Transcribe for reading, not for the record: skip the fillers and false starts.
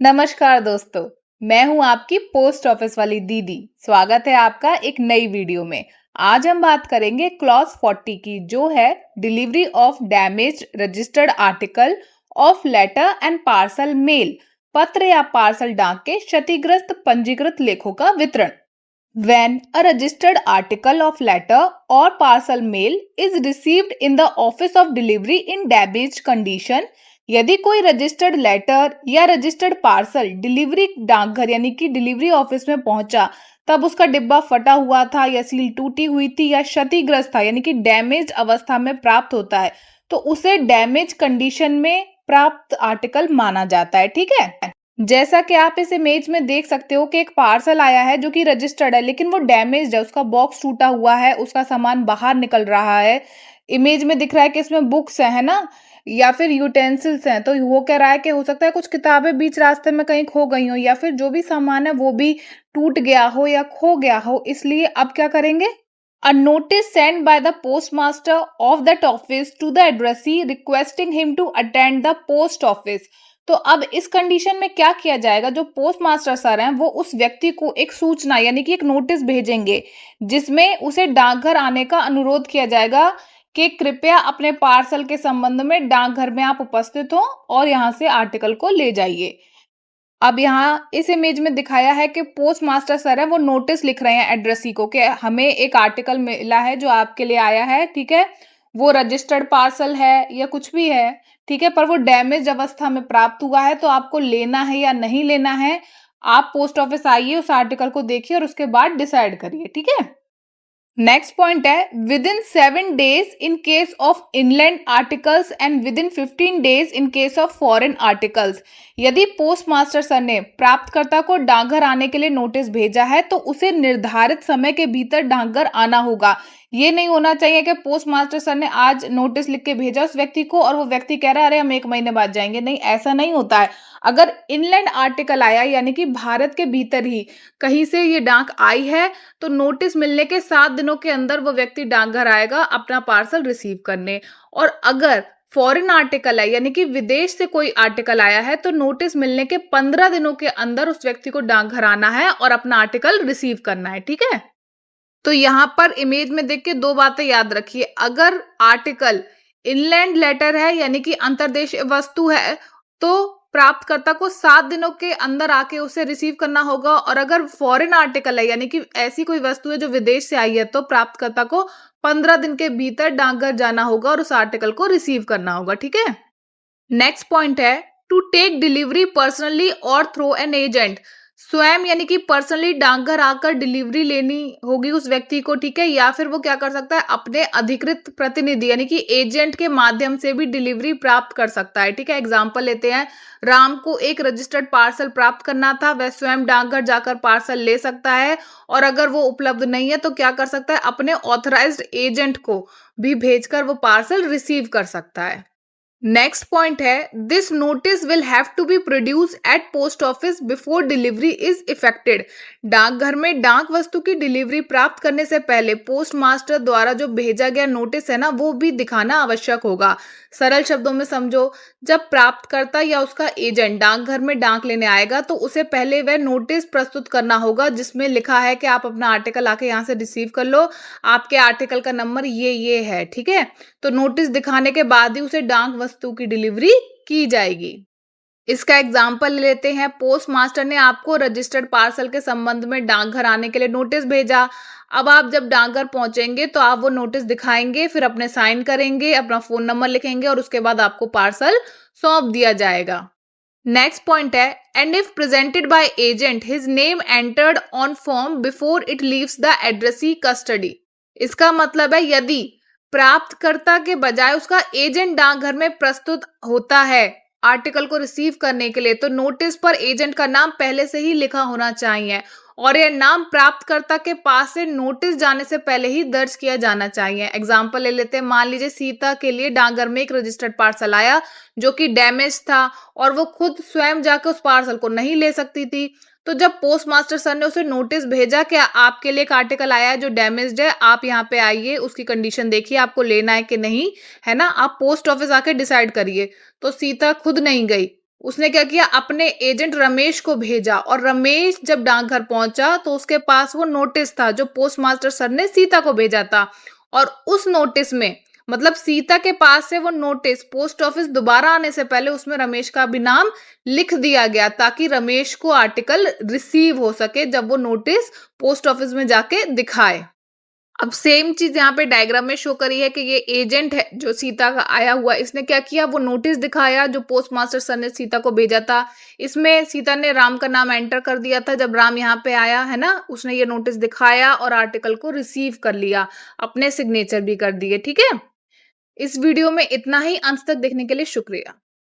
नमस्कार दोस्तों, मैं हूं आपकी पोस्ट ऑफिस वाली दीदी। स्वागत है आपका एक नई वीडियो में। आज हम बात करेंगे क्लॉज 40 की, जो है delivery of damaged registered article of letter and parcel mail. पत्र या पार्सल डाक के क्षतिग्रस्त पंजीकृत लेखों का वितरण। When a registered article of letter or parcel mail is received in the office of delivery in damaged condition, यदि कोई रजिस्टर्ड लेटर या रजिस्टर्ड पार्सल डिलीवरी डाकघर यानी कि डिलीवरी ऑफिस में पहुंचा, तब उसका डिब्बा फटा हुआ था या सील टूटी हुई थी या क्षतिग्रस्त था यानी कि डैमेज अवस्था में प्राप्त होता है, तो उसे डैमेज कंडीशन में प्राप्त आर्टिकल माना जाता है। ठीक है, जैसा कि आप इस इमेज में देख सकते हो कि एक पार्सल आया है जो कि रजिस्टर्ड है, लेकिन वो डैमेज्ड है, उसका बॉक्स टूटा हुआ है, उसका सामान बाहर निकल रहा है। इमेज में दिख रहा है कि इसमें बुक्स है ना, या फिर यूटेंसिल्स हैं। तो वो कह रहा है कि हो सकता है कुछ किताबें बीच रास्ते में कहीं खो गई हो, या फिर जो भी सामान है वो भी टूट गया हो या खो गया हो। इसलिए अब क्या करेंगे, A notice sent by the postmaster of that office to the addressee requesting him to attend the post office। तो अब इस कंडीशन में क्या किया जाएगा, जो पोस्ट मास्टर सर हैं वो उस व्यक्ति को एक सूचना यानी कि एक नोटिस भेजेंगे, जिसमें उसे डाकघर आने का अनुरोध किया जाएगा कि कृपया अपने पार्सल के संबंध में डाकघर में आप उपस्थित हो और यहाँ से आर्टिकल को ले जाइए। अब यहाँ इस इमेज में दिखाया है कि पोस्ट मास्टर सर है वो नोटिस लिख रहे हैं एड्रेसी को कि हमें एक आर्टिकल मिला है जो आपके लिए आया है। ठीक है, वो रजिस्टर्ड पार्सल है या कुछ भी है, ठीक है, पर वो डैमेज अवस्था में प्राप्त हुआ है, तो आपको लेना है या नहीं लेना है। आप पोस्ट ऑफिस आइए, उस आर्टिकल को देखिए और उसके बाद डिसाइड करिए। ठीक है, नेक्स्ट पॉइंट है with in 7 days in case of inland articles and with in 15 days in case of foreign articles. यदि पोस्ट मास्टर सर ने प्राप्तकर्ता को डाकघर आने के लिए नोटिस भेजा है तो उसे निर्धारित समय के भीतर डाकघर आना होगा। ये नहीं होना चाहिए कि पोस्ट मास्टर सर ने आज नोटिस लिख के भेजा उस व्यक्ति को और वो व्यक्ति कह रहा है अरे हम 1 महीने बाद जाएंगे। नहीं, ऐसा नहीं होता है। अगर इनलैंड आर्टिकल आया यानी कि भारत के भीतर ही कहीं से ये डाक आई है, तो नोटिस मिलने के 7 दिनों के अंदर वो व्यक्ति डाकघर आएगा अपना पार्सल रिसीव करने। और अगर फॉरेन आर्टिकल है यानी कि विदेश से कोई आर्टिकल आया है, तो नोटिस मिलने के 15 दिनों के अंदर उस व्यक्ति को डाकघर आना है और अपना आर्टिकल रिसीव करना है। ठीक है, तो यहाँ पर इमेज में देख के 2 बातें याद रखिए। अगर आर्टिकल इनलैंड लेटर है यानी कि अंतर्देशीय वस्तु है, तो प्राप्तकर्ता को 7 दिनों के अंदर आके उसे रिसीव करना होगा। और अगर फॉरेन आर्टिकल है यानी कि ऐसी कोई वस्तु है जो विदेश से आई है, तो प्राप्तकर्ता को 15 दिन के भीतर डाकघर जाना होगा और उस आर्टिकल को रिसीव करना होगा। ठीक है, नेक्स्ट पॉइंट है टू टेक डिलीवरी पर्सनली और थ्रू एन एजेंट। स्वयं यानी कि पर्सनली डाकघर आकर डिलीवरी लेनी होगी उस व्यक्ति को। ठीक है, या फिर वो क्या कर सकता है, अपने अधिकृत प्रतिनिधि यानी कि एजेंट के माध्यम से भी डिलीवरी प्राप्त कर सकता है। ठीक है, एग्जांपल लेते हैं, राम को एक रजिस्टर्ड पार्सल प्राप्त करना था, वह स्वयं डाकघर जाकर पार्सल ले सकता है। और अगर वो उपलब्ध नहीं है तो क्या कर सकता है, अपने ऑथराइज्ड एजेंट को भी भेजकर वो पार्सल रिसीव कर सकता है। नेक्स्ट पॉइंट है this notice will have to be produce at post office before delivery is effected. डाकघर में डाक वस्तु की डिलीवरी प्राप्त करने से पहले पोस्ट मास्टर द्वारा जो भेजा गया नोटिस है ना, वो भी दिखाना आवश्यक होगा। सरल शब्दों में समझो, जब प्राप्तकर्ता या उसका एजेंट डाकघर में डाक लेने आएगा तो उसे पहले वह नोटिस प्रस्तुत करना होगा जिसमें लिखा है कि आप अपना आर्टिकल आके यहाँ से रिसीव कर लो, आपके आर्टिकल का नंबर ये है। ठीक है, तो नोटिस दिखाने के बाद ही उसे डाक वस्तु की डिलीवरी की जाएगी। इसका एग्जाम्पल लेते हैं, पोस्ट मास्टर ने आपको रजिस्टर्ड पार्सल के संबंध में डाकघर आने के लिए नोटिस भेजा। अब आप जब डाकघर पहुंचेंगे तो आप वो नोटिस दिखाएंगे, फिर अपने साइन करेंगे, अपना फोन नंबर लिखेंगे और उसके बाद आपको पार्सल सौंप दिया जाएगा। नेक्स्ट पॉइंट है and if presented by agent his name entered on form before it leaves the addressee custody. इसका मतलब है यदि प्राप्तकर्ता के बजाय उसका एजेंट डाकघर में प्रस्तुत होता है आर्टिकल को रिसीव करने के लिए, तो नोटिस पर एजेंट का नाम पहले से ही लिखा होना चाहिए और यह नाम प्राप्तकर्ता के पास से नोटिस जाने से पहले ही दर्ज किया जाना चाहिए। एग्जाम्पल ले लेते हैं, मान लीजिए सीता के लिए डाकघर में एक रजिस्टर्ड पार्सल आया जो कि डैमेज था और वो खुद स्वयं जाकर उस पार्सल को नहीं ले सकती थी। तो जब पोस्ट मास्टर सर ने उसे नोटिस भेजा कि आपके लिए एक आर्टिकल आया है जो डैमेज्ड है, आप यहाँ पे आइए, उसकी कंडीशन देखिए, आपको लेना है कि नहीं, है ना, आप पोस्ट ऑफिस आके डिसाइड करिए। तो सीता खुद नहीं गई, उसने क्या किया, अपने एजेंट रमेश को भेजा, और रमेश जब डाकघर पहुंचा तो उसके पास वो नोटिस था जो पोस्ट मास्टर सर ने सीता को भेजा था। और उस नोटिस में, मतलब सीता के पास से वो नोटिस पोस्ट ऑफिस दोबारा आने से पहले उसमें रमेश का भी नाम लिख दिया गया, ताकि रमेश को आर्टिकल रिसीव हो सके जब वो नोटिस पोस्ट ऑफिस में जाके दिखाए। अब सेम चीज यहाँ पे डायग्राम में शो करी है कि ये एजेंट है जो सीता का आया हुआ, इसने क्या किया, वो नोटिस दिखाया जो पोस्ट मास्टर सर ने सीता को भेजा था। इसमें सीता ने राम का नाम एंटर कर दिया था। जब राम यहाँ पे आया है ना, उसने ये नोटिस दिखाया और आर्टिकल को रिसीव कर लिया, अपने सिग्नेचर भी कर दिए। ठीक है, इस वीडियो में इतना ही। अंत तक देखने के लिए शुक्रिया।